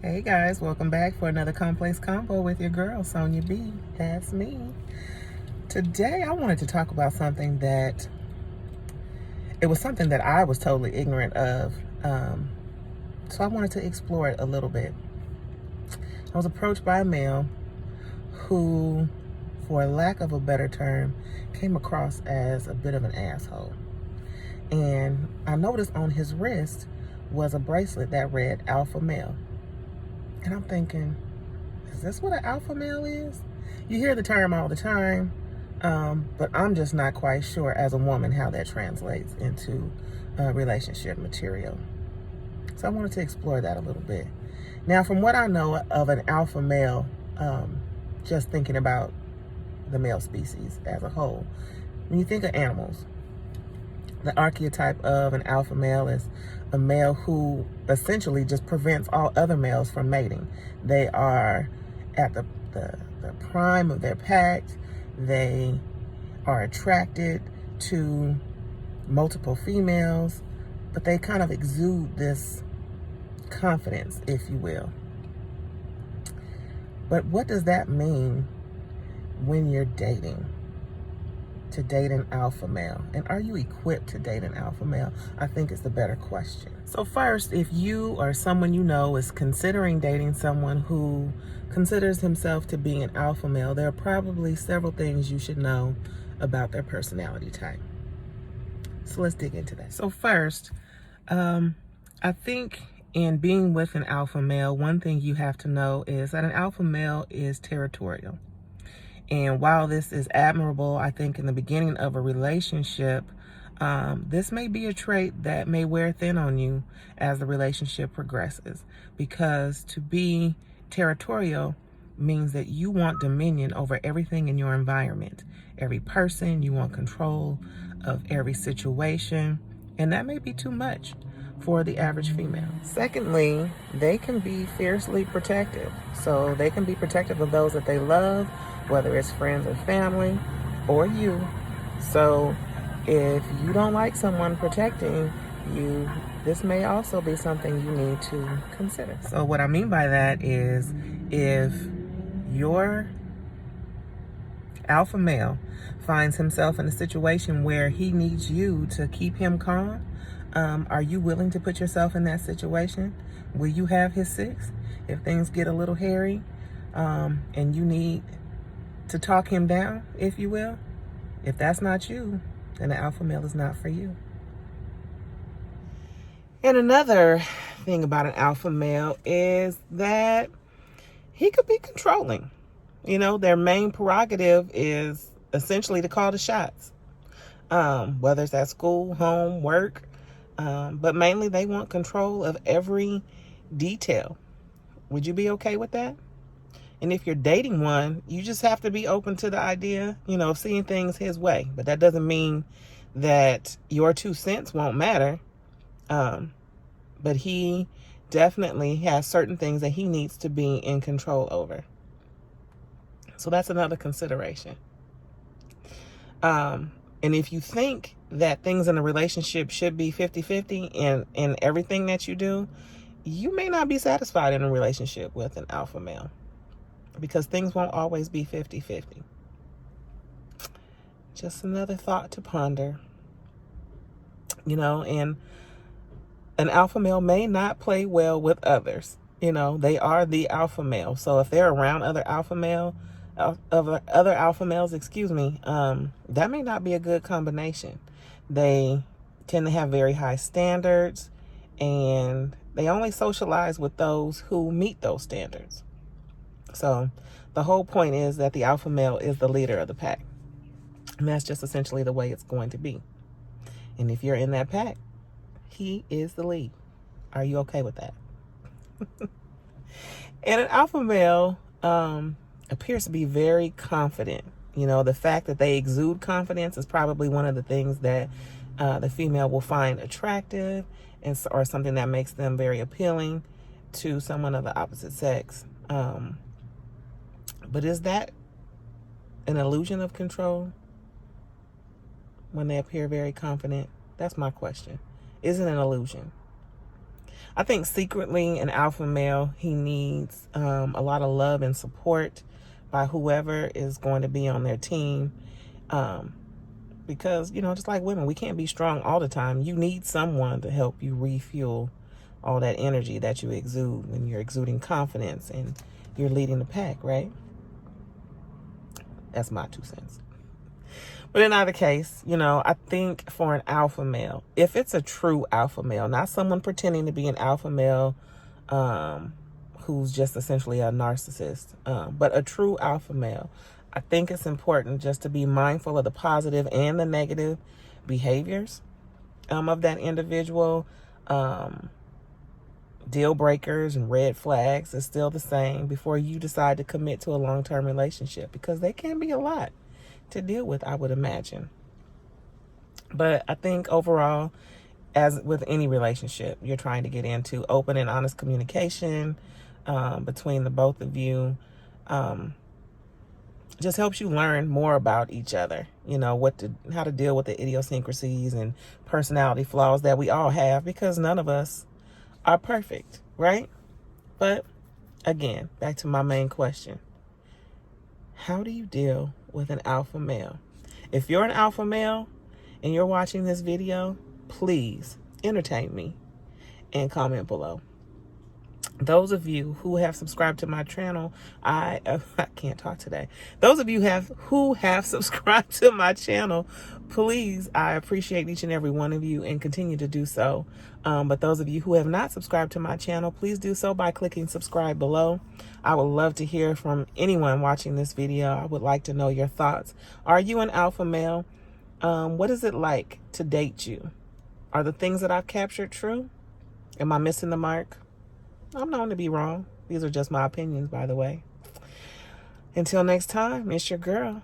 Hey guys, welcome back for another complex combo with your girl Sonia B. That's me. Today I wanted to talk about something that I was totally ignorant of. So I wanted to explore it a little bit. I was approached by a male who, for lack of a better term, came across as a bit of an asshole. And I noticed on his wrist was a bracelet that read alpha male. And I'm thinking, is this what an alpha male is? You hear the term all the time, but I'm just not quite sure as a woman how that translates into relationship material. So I wanted to explore that a little bit. Now, from what I know of an alpha male, just thinking about the male species as a whole, when you think of animals, the archetype of an alpha male is a male who essentially just prevents all other males from mating. They are at the prime of their pack. They are attracted to multiple females, but they kind of exude this confidence, if you will. But what does that mean when you're dating? To date an alpha male? And are you equipped to date an alpha male? I think is the better question. So first, if you or someone you know is considering dating someone who considers himself to be an alpha male, there are probably several things you should know about their personality type. So let's dig into that. So first, I think in being with an alpha male, one thing you have to know is that an alpha male is territorial. And while this is admirable, I think in the beginning of a relationship, this may be a trait that may wear thin on you as the relationship progresses. Because to be territorial means that you want dominion over everything in your environment. Every person, you want control of every situation. And that may be too much for the average female. Secondly, they can be fiercely protective. So they can be protective of those that they love, whether it's friends or family or you. So if you don't like someone protecting you, this may also be something you need to consider. So what I mean by that is, if your alpha male finds himself in a situation where he needs you to keep him calm, are you willing to put yourself in that situation? Will you have his six if things get a little hairy, and you need to talk him down, if you will? If that's not you, then the alpha male is not for you. And another thing about an alpha male is that he could be controlling. You know, their main prerogative is essentially to call the shots, whether it's at school, home, work, but mainly they want control of every detail. Would you be okay with that? And if you're dating one, you just have to be open to the idea, of seeing things his way. But that doesn't mean that your 2 cents won't matter. But he definitely has certain things that he needs to be in control over. So that's another consideration. And if you think that things in a relationship should be 50-50 in everything that you do, you may not be satisfied in a relationship with an alpha male, because things won't always be 50-50. Just another thought to ponder. And an alpha male may not play well with others. They are the alpha male. So if they're around other alpha males, that may not be a good combination. They tend to have very high standards, and they only socialize with those who meet those standards. So the whole point is that the alpha male is the leader of the pack. And that's just essentially the way it's going to be. And if you're in that pack, he is the lead. Are you okay with that? And an alpha male appears to be very confident. The fact that they exude confidence is probably one of the things that the female will find attractive, or something that makes them very appealing to someone of the opposite sex. But is that an illusion of control when they appear very confident? That's my question. Is it an illusion? I think secretly an alpha male, he needs a lot of love and support by whoever is going to be on their team. Because, you know, just like women, we can't be strong all the time. You need someone to help you refuel all that energy that you exude when you're exuding confidence and you're leading the pack, right? That's my 2 cents. But in either case, you know, I think for an alpha male, if it's a true alpha male, not someone pretending to be an alpha male who's just essentially a narcissist, but a true alpha male, I think it's important just to be mindful of the positive and the negative behaviors of that individual. Deal breakers and red flags is still the same before you decide to commit to a long-term relationship, because they can be a lot to deal with, I would imagine. But I think overall, as with any relationship you're trying to get into, open and honest communication between the both of you just helps you learn more about each other. You know, how to deal with the idiosyncrasies and personality flaws that we all have, because none of us are perfect, right? But again, back to my main question. How do you deal with an alpha male? If you're an alpha male and you're watching this video, please entertain me and comment below. Those of you who have subscribed to my channel, I can't talk today. Those of you who have subscribed to my channel, please, I appreciate each and every one of you and continue to do so. But those of you who have not subscribed to my channel, please do so by clicking subscribe below. I would love to hear from anyone watching this video. I would like to know your thoughts. Are you an alpha male? What is it like to date you? Are the things that I've captured true? Am I missing the mark? I'm known to be wrong. These are just my opinions, by the way. Until next time, it's your girl.